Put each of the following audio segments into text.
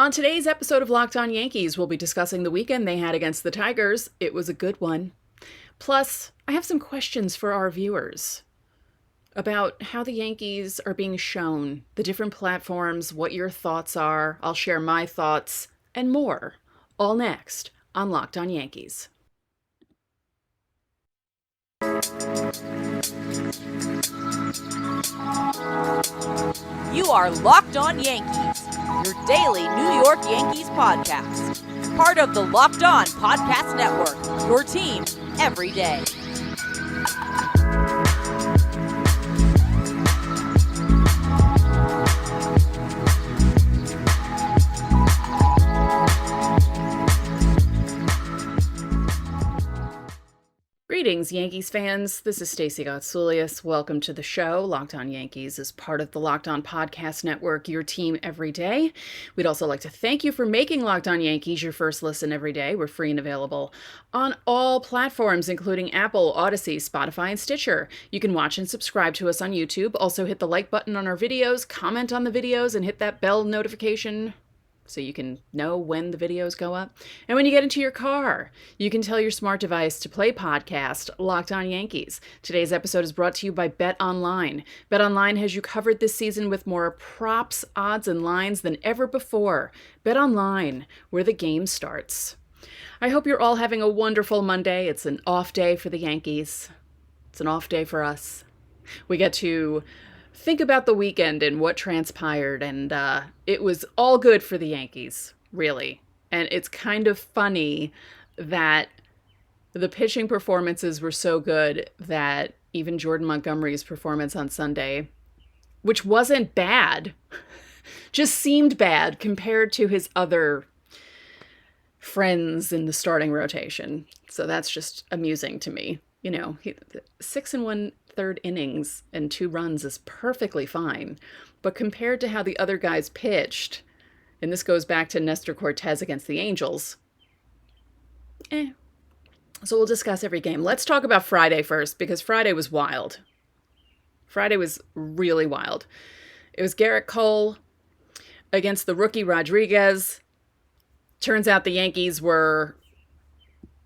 On today's episode of Locked On Yankees, we'll be discussing the weekend they had against the Tigers. It was a good one. Plus, I have some questions for our viewers about how the Yankees are being shown, the different platforms, what your thoughts are. I'll share my thoughts and more, all next on Locked On Yankees. You are Locked On Yankees, your daily New York Yankees podcast. Part of the Locked On Podcast Network, your team every day. Greetings, Yankees fans. This is Stacey Gotsoulias. Welcome to the show. Locked On Yankees is part of the Locked On Podcast Network, your team every day. We'd also like to thank you for making Locked On Yankees your first listen every day. We're free and available on all platforms, including Apple, Odyssey, Spotify, and Stitcher. You can watch and subscribe to us on YouTube. Also hit the like button on our videos, comment on the videos, and hit that bell notification so you can know when the videos go up. And when you get into your car, you can tell your smart device to play podcast Locked On Yankees. Today's episode is brought to you by BetOnline. BetOnline has you covered this season with more props, odds, and lines than ever before. BetOnline, where the game starts. I hope you're all having a wonderful Monday. It's an off day for the Yankees. It's an off day for us. We get to think about the weekend and what transpired, and it was all good for the Yankees, really. And it's kind of funny that the pitching performances were so good that even Jordan Montgomery's performance on Sunday, which wasn't bad, just seemed bad compared to his other friends in the starting rotation. So that's just amusing to me. You know, 6 1/3 innings and 2 runs is perfectly fine. But compared to how the other guys pitched, and this goes back to Nestor Cortez against the Angels, So we'll discuss every game. Let's talk about Friday first, because Friday was wild. Friday was really wild. It was Gerrit Cole against the rookie Rodriguez. Turns out the Yankees were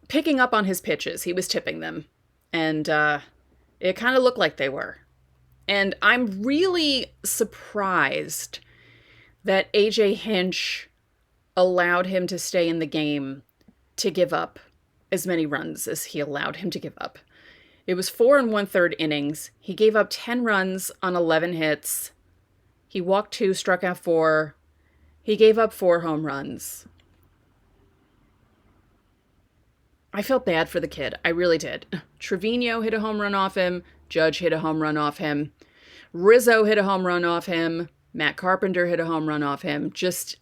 picking up on his pitches. He was tipping them. And it kind of looked like they were. And I'm really surprised that A.J. Hinch allowed him to stay in the game to give up as many runs as he allowed him to give up. It was 4 1/3 innings. He gave up 10 runs on 11 hits. He walked 2, struck out 4. He gave up 4 home runs. I felt bad for the kid. I really did. Trevino hit a home run off him. Judge hit a home run off him. Rizzo hit a home run off him. Matt Carpenter hit a home run off him. Just,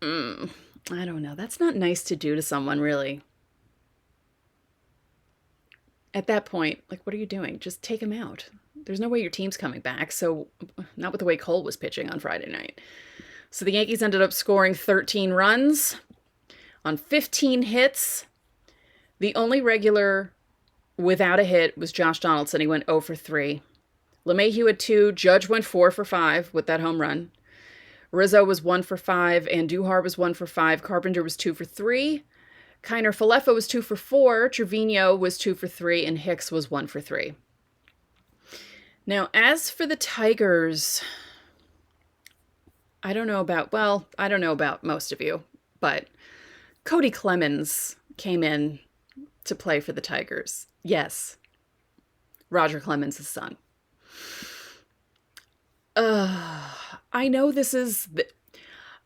I don't know. That's not nice to do to someone, really. At that point, like, what are you doing? Just take him out. There's no way your team's coming back. So, not with the way Cole was pitching on Friday night. So the Yankees ended up scoring 13 runs on 15 hits. The only regular without a hit was Josh Donaldson. He went 0 for 3. LeMahieu had 2. Judge went 4 for 5 with that home run. Rizzo was 1 for 5. Andujar was 1 for 5. Carpenter was 2 for 3. Kiner Falefa was 2 for 4. Trevino was 2 for 3. And Hicks was 1 for 3. Now, as for the Tigers, I don't know about most of you, but Cody Clemens came in to play for the Tigers. Yes, Roger Clemens' son. I know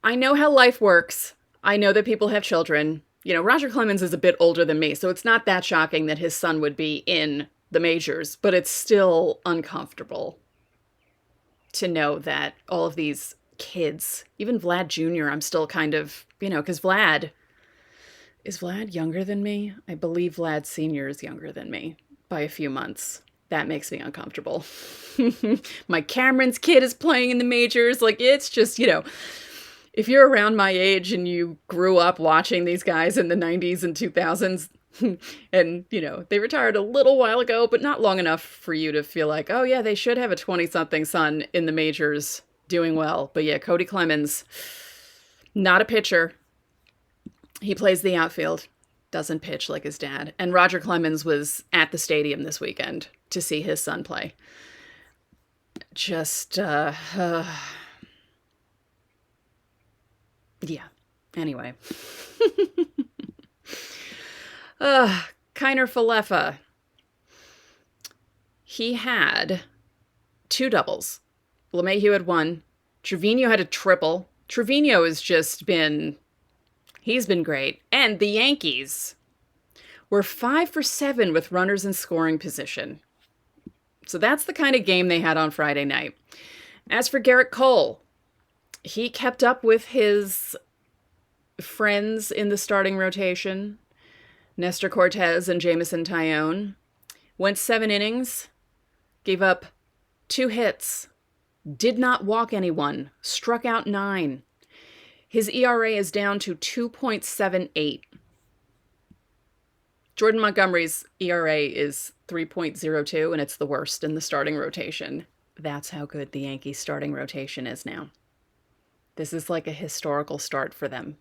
I know how life works. I know that people have children. You know, Roger Clemens is a bit older than me, so it's not that shocking that his son would be in the majors, but it's still uncomfortable to know that all of these kids, even Vlad Jr., I'm still kind of, because is Vlad younger than me? I believe Vlad Sr. is younger than me by a few months. That makes me uncomfortable. My Cameron's kid is playing in the majors. Like, it's just, if you're around my age and you grew up watching these guys in the 90s and 2000s, and, they retired a little while ago, but not long enough for you to feel like, oh, yeah, they should have a 20-something son in the majors doing well. But yeah, Cody Clemens, Not a pitcher. He plays the outfield. Doesn't pitch like his dad. And Roger Clemens was at the stadium this weekend to see his son play. Just, yeah. Anyway. Kiner Falefa. He had 2 doubles. LeMahieu had 1. Trevino had a triple. Trevino has just been... He's been great. And the Yankees were 5 for 7 with runners in scoring position. So that's the kind of game they had on Friday night. As for Gerrit Cole, he kept up with his friends in the starting rotation, Nestor Cortez and Jamison Tyone. Went 7 innings, gave up 2 hits, did not walk anyone, struck out 9. His ERA is down to 2.78. Jordan Montgomery's ERA is 3.02, and it's the worst in the starting rotation. That's how good the Yankees starting rotation is now. This is like a historical start for them.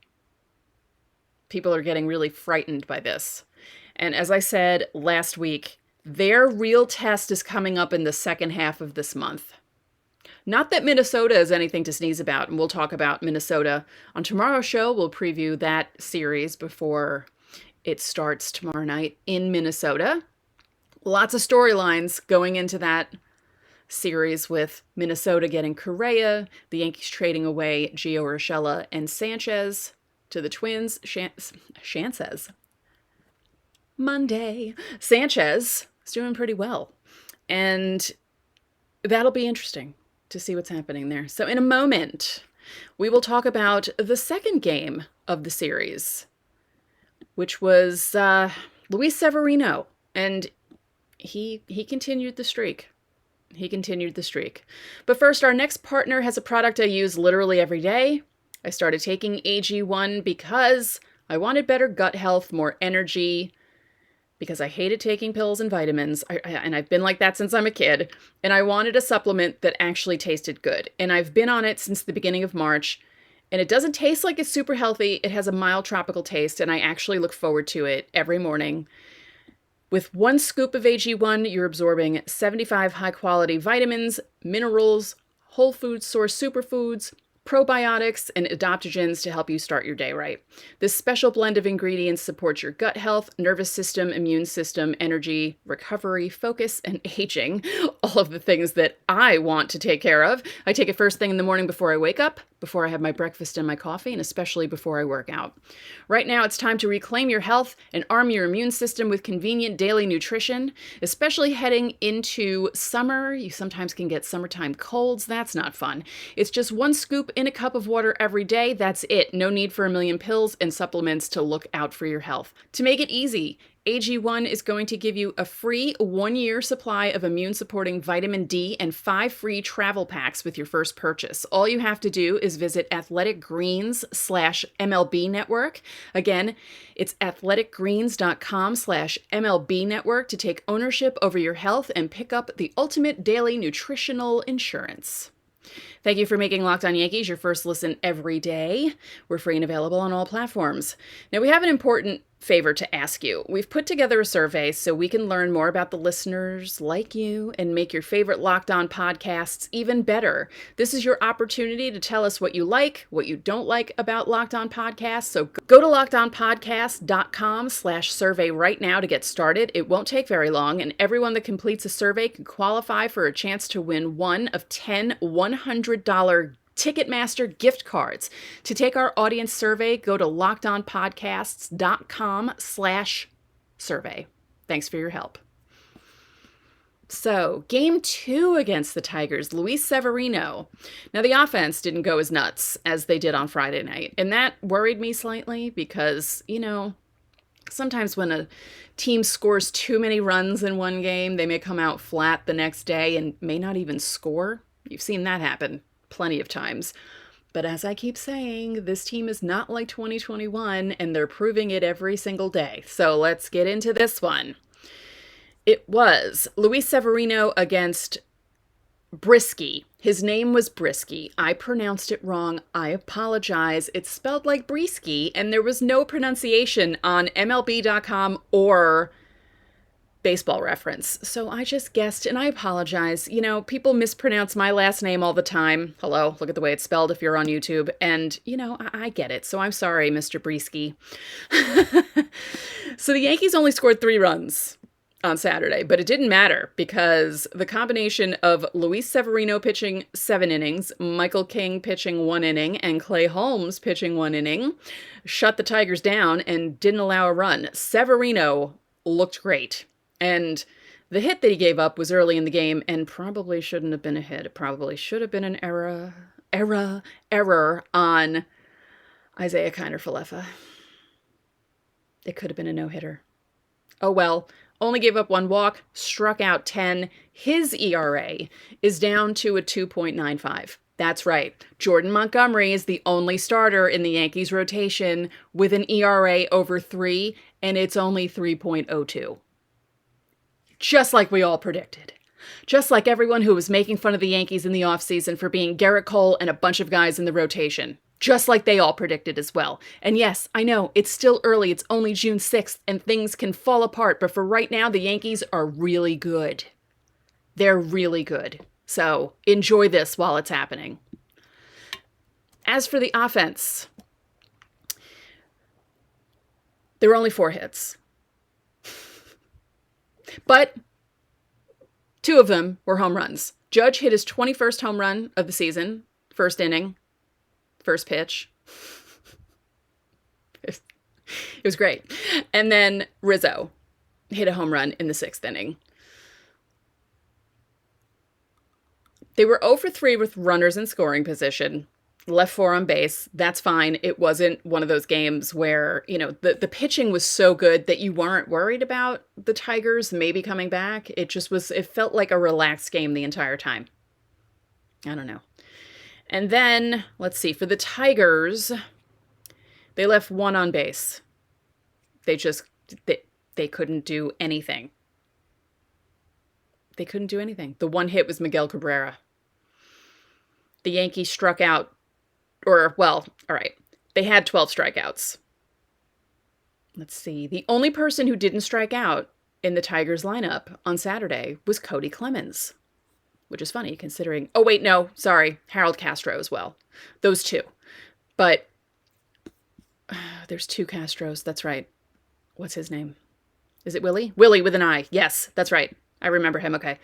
People are getting really frightened by this. And as I said last week, their real test is coming up in the second half of this month. Not that Minnesota is anything to sneeze about, and we'll talk about Minnesota on tomorrow's show. We'll preview that series before it starts tomorrow night in Minnesota. Lots of storylines going into that series with Minnesota getting Correa, the Yankees trading away Gio Urshela and Sanchez to the Twins. Sanchez. Monday. Sanchez is doing pretty well. And that'll be interesting to see what's happening there. So in a moment, we will talk about the second game of the series, which was Luis Severino. And he continued the streak. But first, our next partner has a product I use literally every day. I started taking AG1 because I wanted better gut health, more energy, because I hated taking pills and vitamins, and I've been like that since I'm a kid, and I wanted a supplement that actually tasted good. And I've been on it since the beginning of March, and it doesn't taste like it's super healthy. It has a mild tropical taste, and I actually look forward to it every morning. With 1 scoop of AG1, you're absorbing 75 high-quality vitamins, minerals, whole food source superfoods, probiotics, and adaptogens to help you start your day right. This special blend of ingredients supports your gut health, nervous system, immune system, energy, recovery, focus, and aging. All of the things that I want to take care of. I take it first thing in the morning before I wake up, before I have my breakfast and my coffee, and especially before I work out. Right now, it's time to reclaim your health and arm your immune system with convenient daily nutrition, especially heading into summer. You sometimes can get summertime colds. That's not fun. It's just 1 scoop in a cup of water every day. That's it. No need for a million pills and supplements to look out for your health. To make it easy, AG1 is going to give you a free 1-year supply of immune-supporting vitamin D and 5 free travel packs with your first purchase. All you have to do is visit athleticgreens/MLB Network. Again, it's athleticgreens.com/MLB Network to take ownership over your health and pick up the ultimate daily nutritional insurance. Thank you for making Locked On Yankees your first listen every day. We're free and available on all platforms. Now, we have an important favor to ask you. We've put together a survey so we can learn more about the listeners like you and make your favorite Locked On podcasts even better. This is your opportunity to tell us what you like, what you don't like about Locked On podcasts. So go to lockedonpodcast.com/survey right now to get started. It won't take very long, and everyone that completes a survey can qualify for a chance to win one of 10 $100 Ticketmaster gift cards. To take our audience survey, go to lockedonpodcasts.com/survey. Thanks for your help. So, game 2 against the Tigers, Luis Severino. Now, the offense didn't go as nuts as they did on Friday night, and that worried me slightly because, sometimes when a team scores too many runs in one game, they may come out flat the next day and may not even score. You've seen that happen plenty of times. But as I keep saying, this team is not like 2021, and they're proving it every single day. So let's get into this one. It was Luis Severino against Brisky. His name was Brisky. I pronounced it wrong. I apologize. It's spelled like Brisky, and there was no pronunciation on MLB.com or Baseball Reference. So I just guessed, and I apologize. You know, people mispronounce my last name all the time. Hello, look at the way it's spelled if you're on YouTube. And, you know, I get it. So I'm sorry, Mr. Brisky. So the Yankees only scored 3 runs on Saturday, but it didn't matter because the combination of Luis Severino pitching 7 innings, Michael King pitching 1 inning, and Clay Holmes pitching 1 inning shut the Tigers down and didn't allow a run. Severino looked great. And the hit that he gave up was early in the game and probably shouldn't have been a hit. It probably should have been an error on Isaiah Kiner-Falefa. It could have been a no-hitter. Oh well. Only gave up 1 walk, struck out 10. His ERA is down to a 2.95. That's right. Jordan Montgomery is the only starter in the Yankees rotation with an ERA over 3, and it's only 3.02. Just like we all predicted. Just like everyone who was making fun of the Yankees in the offseason for being Gerrit Cole and a bunch of guys in the rotation. Just like they all predicted as well. And yes, I know, it's still early. It's only June 6th, and things can fall apart. But for right now, the Yankees are really good. They're really good. So enjoy this while it's happening. As for the offense, there were only 4 hits. But 2 of them were home runs. Judge hit his 21st home run of the season, first inning. First pitch. It was great. And then Rizzo hit a home run in the 6th inning. They were 0 for 3 with runners in scoring position. Left 4 on base. That's fine. It wasn't one of those games where, you know, the pitching was so good that you weren't worried about the Tigers maybe coming back. It just was, it felt like a relaxed game the entire time. I don't know. And then, let's see, for the Tigers, they left 1 on base. They couldn't do anything. They couldn't do anything. The 1 hit was Miguel Cabrera. The Yankees struck out, all right, they had 12 strikeouts. Let's see, the only person who didn't strike out in the Tigers lineup on Saturday was Cody Clemens. Which is funny considering, oh wait, no, sorry, Harold Castro as well. Those 2. But there's 2 Castros, that's right. What's his name? Is it Willie? Willie with an I. Yes, that's right. I remember him, okay.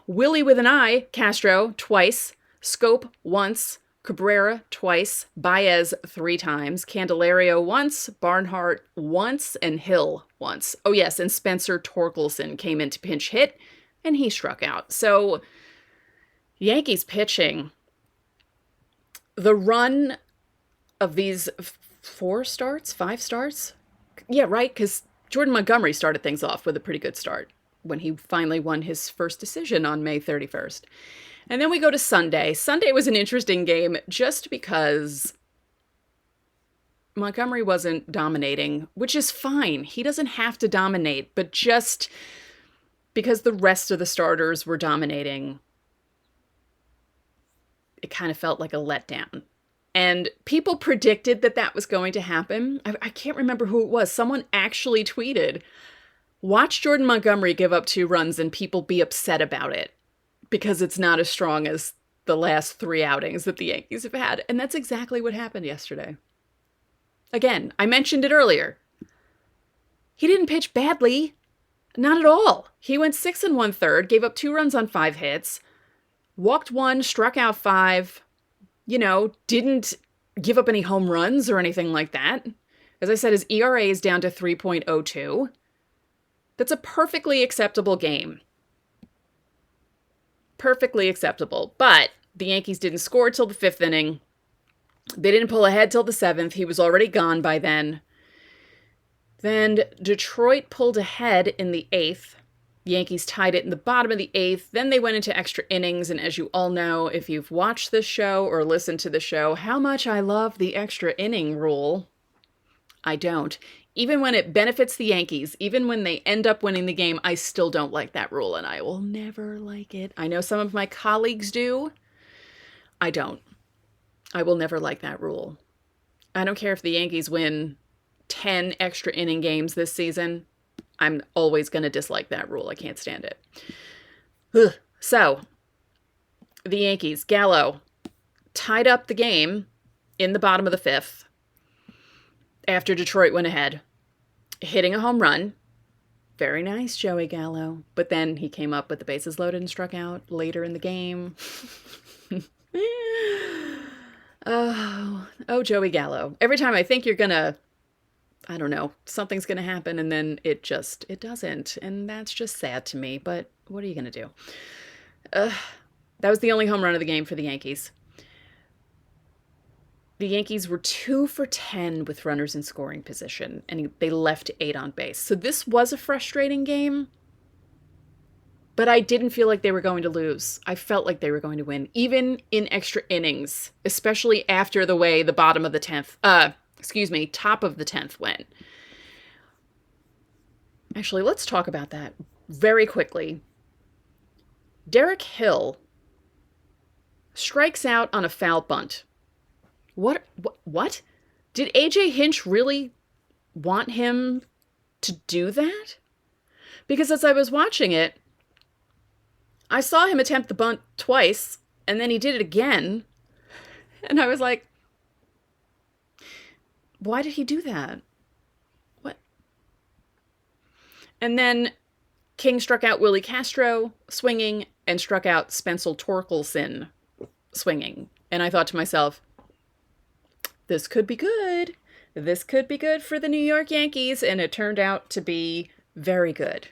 Willie with an I, Castro, twice. Scope, once. Cabrera, twice. Baez, 3 times. Candelario, once. Barnhart, once. And Hill, once. Oh yes, and Spencer Torkelson came in to pinch hit. And he struck out. So, Yankees pitching, the run of these 5 starts? Yeah, right, because Jordan Montgomery started things off with a pretty good start when he finally won his first decision on May 31st. And then we go to Sunday. Sunday was an interesting game just because Montgomery wasn't dominating, which is fine. He doesn't have to dominate, but just because the rest of the starters were dominating, it kind of felt like a letdown. And people predicted that that was going to happen. I can't remember who it was. Someone actually tweeted, watch Jordan Montgomery give up 2 runs and people be upset about it because it's not as strong as the last 3 outings that the Yankees have had. And that's exactly what happened yesterday. Again, I mentioned it earlier. He didn't pitch badly. Not at all. He went 6 1/3, gave up 2 runs on 5 hits, walked 1, struck out 5, didn't give up any home runs or anything like that. As I said, his ERA is down to 3.02. That's a perfectly acceptable game. Perfectly acceptable. But the Yankees didn't score till the 5th inning. They didn't pull ahead till the 7th. He was already gone by then. Then Detroit pulled ahead in the 8th. Yankees tied it in the bottom of the 8th. Then they went into extra innings. And as you all know, if you've watched this show or listened to the show, how much I love the extra inning rule. I don't. Even when it benefits the Yankees, even when they end up winning the game, I still don't like that rule, and I will never like it. I know some of my colleagues do. I don't. I will never like that rule. I don't care if the Yankees win 10 extra inning games this season. I'm always going to dislike that rule. I can't stand it. Ugh. So, the Yankees, Gallo, tied up the game in the bottom of the fifth after Detroit went ahead, hitting a home run. Very nice, Joey Gallo. But then he came up with the bases loaded and struck out later in the game. Oh, Joey Gallo. Every time I think you're gonna, I don't know, something's gonna happen, and then it doesn't. And that's just sad to me, but what are you gonna do? That was the only home run of the game for the Yankees. The Yankees were 2 for 10 with runners in scoring position, and they left 8 on base. So this was a frustrating game, but I didn't feel like they were going to lose. I felt like they were going to win, even in extra innings, especially after the way the top of the 10th went. Actually, let's talk about that very quickly. Derek Hill strikes out on a foul bunt. What? Did AJ Hinch really want him to do that? Because as I was watching it, I saw him attempt the bunt twice, and then he did it again. And I was like, why did he do that? What? And then King struck out Willie Castro swinging and struck out Spencer Torkelson swinging. And I thought to myself, this could be good. This could be good for the New York Yankees. And it turned out to be very good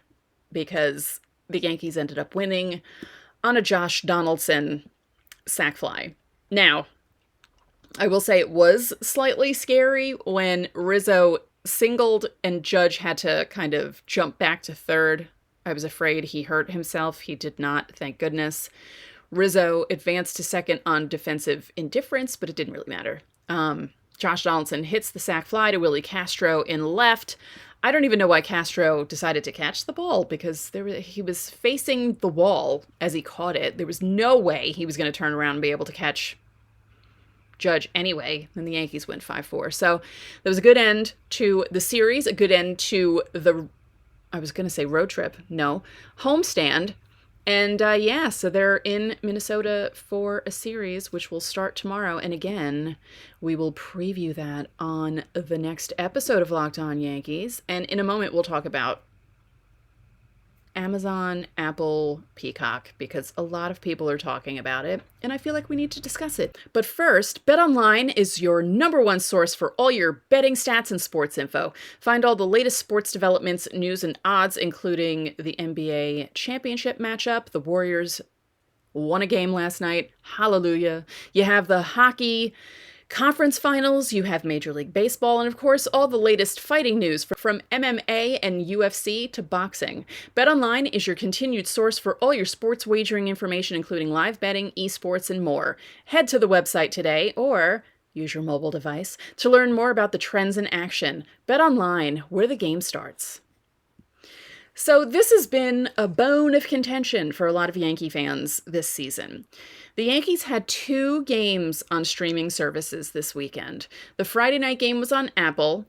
because the Yankees ended up winning on a Josh Donaldson sac fly. Now, I will say it was slightly scary when Rizzo singled and Judge had to kind of jump back to third. I was afraid he hurt himself. He did not, thank goodness. Rizzo advanced to second on defensive indifference, but it didn't really matter. Josh Donaldson hits the sac fly to Willie Castro in left. I don't even know why Castro decided to catch the ball because he was facing the wall as he caught it. There was no way he was going to turn around and be able to catch Judge anyway. And the Yankees went 5-4. So there was a good end to the series, a good end to the, I was going to say road trip. No, homestand. And so they're in Minnesota for a series, which will start tomorrow. And again, we will preview that on the next episode of Locked On Yankees. And in a moment, we'll talk about Amazon, Apple, Peacock, because a lot of people are talking about it, and I feel like we need to discuss it. But first, BetOnline is your #1 source for all your betting stats and sports info. Find all the latest sports developments, news, and odds, including the NBA championship matchup. The Warriors won a game last night. Hallelujah. You have the hockey conference finals, you have Major League Baseball, and of course, all the latest fighting news from MMA and UFC to boxing. BetOnline is your continued source for all your sports wagering information, including live betting, esports, and more. Head to the website today or use your mobile device to learn more about the trends in action. BetOnline, where the game starts. So this has been a bone of contention for a lot of Yankee fans this season. The Yankees had 2 games on streaming services this weekend. The Friday night game was on Apple,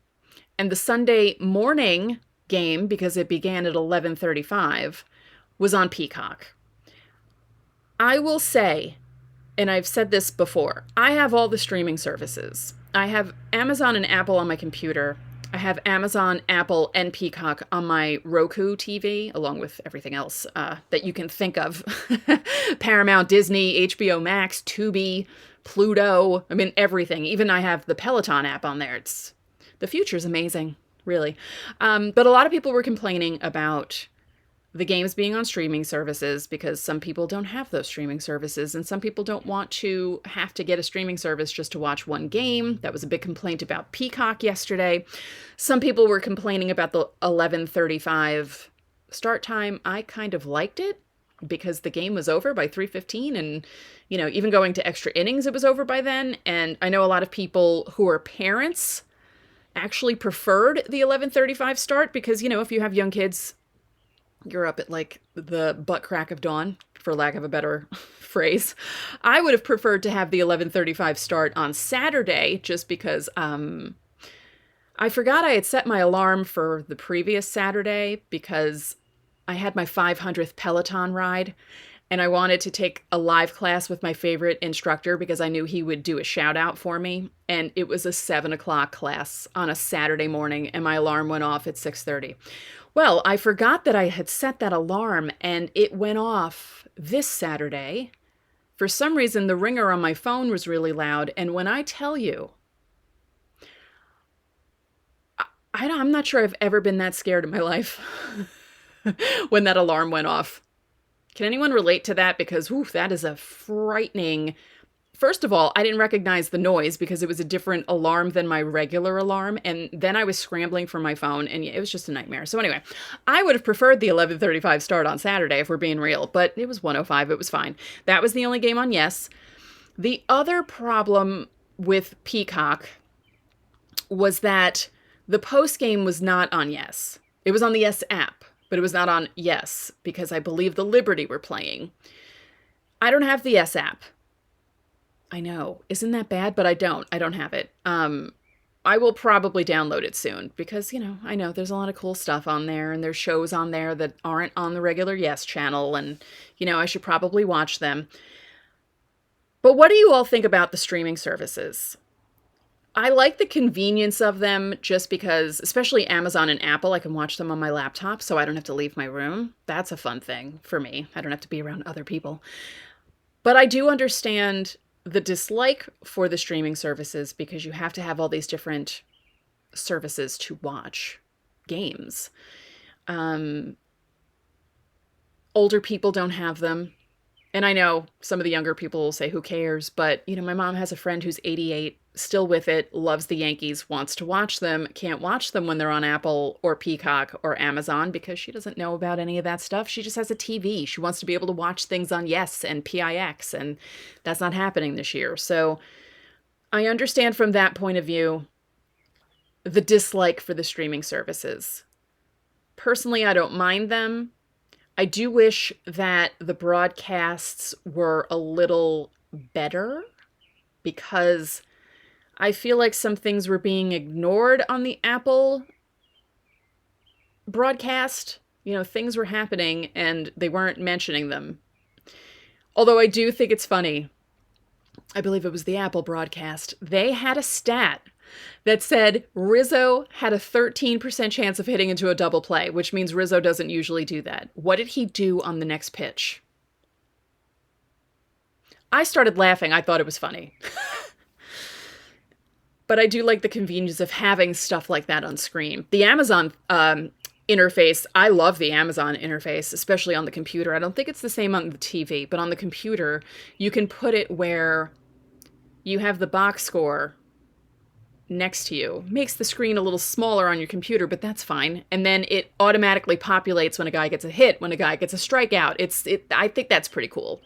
and the Sunday morning game, because it began at 11:35, was on Peacock. I will say, and I've said this before, I have all the streaming services. I have Amazon and Apple on my computer. I have Amazon, Apple, and Peacock on my Roku TV, along with everything else that you can think of. Paramount, Disney, HBO Max, Tubi, Pluto. I mean, everything. Even I have the Peloton app on there. The future's amazing, really. But a lot of people were complaining about the games being on streaming services because some people don't have those streaming services and some people don't want to have to get a streaming service just to watch one game. That was a big complaint about Peacock yesterday. Some people were complaining about the 11:35 start time. I kind of liked it because the game was over by 3:15 and, even going to extra innings, it was over by then. And I know a lot of people who are parents actually preferred the 11:35 start because, if you have young kids, you're up at like the butt crack of dawn, for lack of a better phrase. I would have preferred to have the 11:35 start on Saturday just because I forgot I had set my alarm for the previous Saturday because I had my 500th Peloton ride and I wanted to take a live class with my favorite instructor because I knew he would do a shout out for me. And it was a 7 o'clock class on a Saturday morning and my alarm went off at 6:30. Well, I forgot that I had set that alarm and it went off this Saturday. For some reason, the ringer on my phone was really loud. And when I tell you, I'm not sure I've ever been that scared in my life when that alarm went off. Can anyone relate to that? Because, that is a frightening. First of all, I didn't recognize the noise because it was a different alarm than my regular alarm. And then I was scrambling for my phone and it was just a nightmare. So anyway, I would have preferred the 11:35 start on Saturday if we're being real, but it was 105. It was fine. That was the only game on Yes. The other problem with Peacock was that the post game was not on Yes. It was on the Yes app, but it was not on Yes because I believe the Liberty were playing. I don't have the Yes app. I know. Isn't that bad? But I don't. I don't have it. I will probably download it soon because, I know there's a lot of cool stuff on there and there's shows on there that aren't on the regular Yes channel and, I should probably watch them. But what do you all think about the streaming services? I like the convenience of them just because, especially Amazon and Apple, I can watch them on my laptop so I don't have to leave my room. That's a fun thing for me. I don't have to be around other people. But I do understand the dislike for the streaming services because you have to have all these different services to watch games. Older people don't have them. And I know some of the younger people will say, who cares? But, my mom has a friend who's 88, still with it, loves the Yankees, wants to watch them, can't watch them when they're on Apple or Peacock or Amazon because she doesn't know about any of that stuff. She just has a TV. She wants to be able to watch things on Yes and PIX, and that's not happening this year. So I understand from that point of view the dislike for the streaming services. Personally, I don't mind them. I do wish that the broadcasts were a little better because I feel like some things were being ignored on the Apple broadcast. Things were happening and they weren't mentioning them. Although I do think it's funny. I believe it was the Apple broadcast. They had a stat that said Rizzo had a 13% chance of hitting into a double play, which means Rizzo doesn't usually do that. What did he do on the next pitch? I started laughing. I thought it was funny. But I do like the convenience of having stuff like that on screen. The Amazon interface, I love the Amazon interface, especially on the computer. I don't think it's the same on the TV, but on the computer, you can put it where you have the box score next to you. Makes the screen a little smaller on your computer, but that's fine. And then it automatically populates when a guy gets a hit, when a guy gets a strikeout. I think that's pretty cool.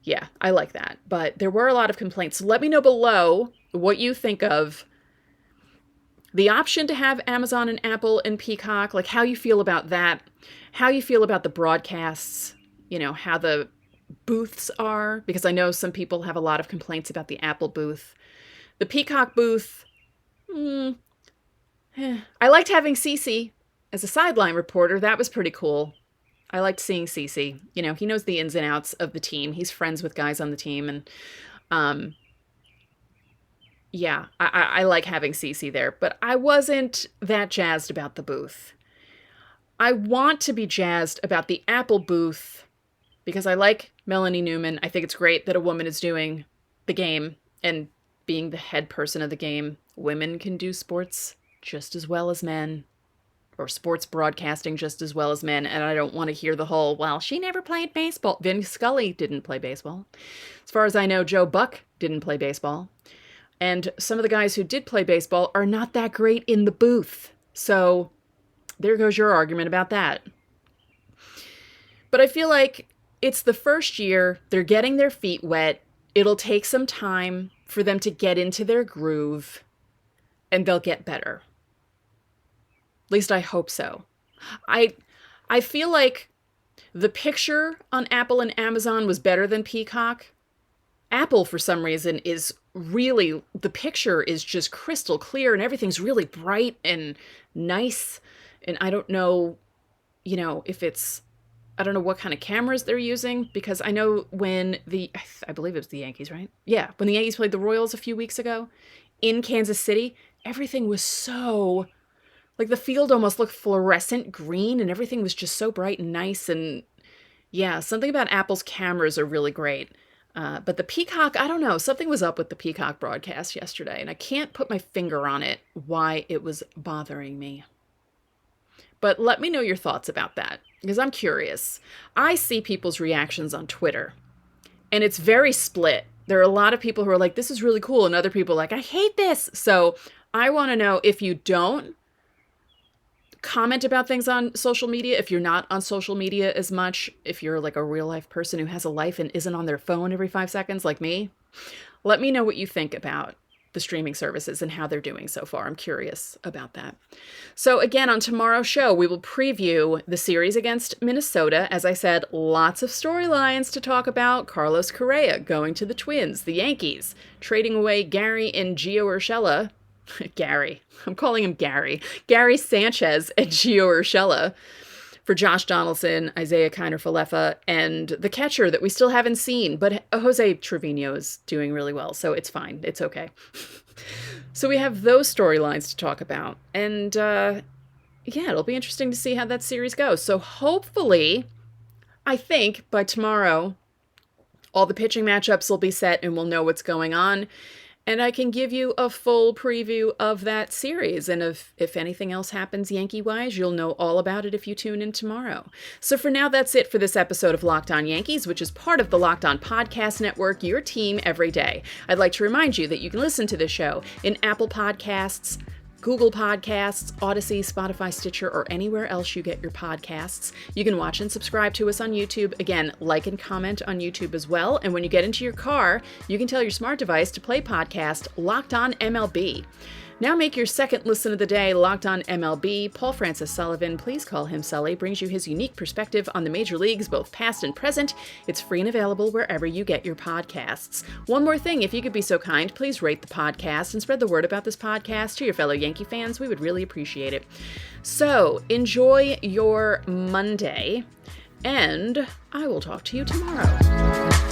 Yeah, I like that. But there were a lot of complaints. So let me know below what you think of the option to have Amazon and Apple and Peacock, like how you feel about that, how you feel about the broadcasts, how the booths are, because I know some people have a lot of complaints about the Apple booth. The Peacock booth, I liked having Cece as a sideline reporter. That was pretty cool. I liked seeing Cece. He knows the ins and outs of the team. He's friends with guys on the team. And yeah, I like having Cece there. But I wasn't that jazzed about the booth. I want to be jazzed about the Apple booth because I like Melanie Newman. I think it's great that a woman is doing the game and being the head person of the game. Women can do sports just as well as men, or sports broadcasting just as well as men, and I don't want to hear the whole, well, she never played baseball. Vin Scully didn't play baseball. As far as I know, Joe Buck didn't play baseball. And some of the guys who did play baseball are not that great in the booth. So there goes your argument about that. But I feel like it's the first year, they're getting their feet wet. It'll take some time for them to get into their groove. and they'll get better. At least I hope so. I feel like the picture on Apple and Amazon was better than Peacock. Apple, for some reason, is really, the picture is just crystal clear and everything's really bright and nice. And I don't know, if it's, I don't know what kind of cameras they're using, because I know when I believe it was the Yankees, right? Yeah, when the Yankees played the Royals a few weeks ago in Kansas City, everything was so, like the field almost looked fluorescent green and everything was just so bright and nice. And yeah, something about Apple's cameras are really great. But the Peacock, I don't know, something was up with the Peacock broadcast yesterday, and I can't put my finger on it, why it was bothering me. But let me know your thoughts about that, because I'm curious. I see people's reactions on Twitter, and it's very split. There are a lot of people who are like, this is really cool, and other people are like, I hate this. So I want to know, if you don't comment about things on social media, if you're not on social media as much, if you're like a real life person who has a life and isn't on their phone every 5 seconds like me, let me know what you think about the streaming services and how they're doing so far. I'm curious about that. So again, on tomorrow's show, we will preview the series against Minnesota. As I said, lots of storylines to talk about. Carlos Correa going to the Twins, the Yankees trading away Gary and Gio Urshela. Gary. I'm calling him Gary. Gary Sanchez and Gio Urshela for Josh Donaldson, Isaiah Kiner-Falefa, and the catcher that we still haven't seen. But Jose Trevino is doing really well, so it's fine. It's okay. So we have those storylines to talk about. And yeah, it'll be interesting to see how that series goes. So hopefully, I think by tomorrow, all the pitching matchups will be set and we'll know what's going on. And I can give you a full preview of that series. And if anything else happens Yankee-wise, you'll know all about it if you tune in tomorrow. So for now, that's it for this episode of Locked On Yankees, which is part of the Locked On Podcast Network, your team every day. I'd like to remind you that you can listen to the show in Apple Podcasts, Google Podcasts, Odyssey, Spotify, Stitcher, or anywhere else you get your podcasts. You can watch and subscribe to us on YouTube. Again, like and comment on YouTube as well. And when you get into your car, you can tell your smart device to play podcast Locked On MLB. Now make your second listen of the day Locked On MLB. Paul Francis Sullivan, please call him Sully, brings you his unique perspective on the major leagues, both past and present. It's free and available wherever you get your podcasts. One more thing, if you could be so kind, please rate the podcast and spread the word about this podcast to your fellow Yankee fans. We would really appreciate it. So enjoy your Monday, and I will talk to you tomorrow.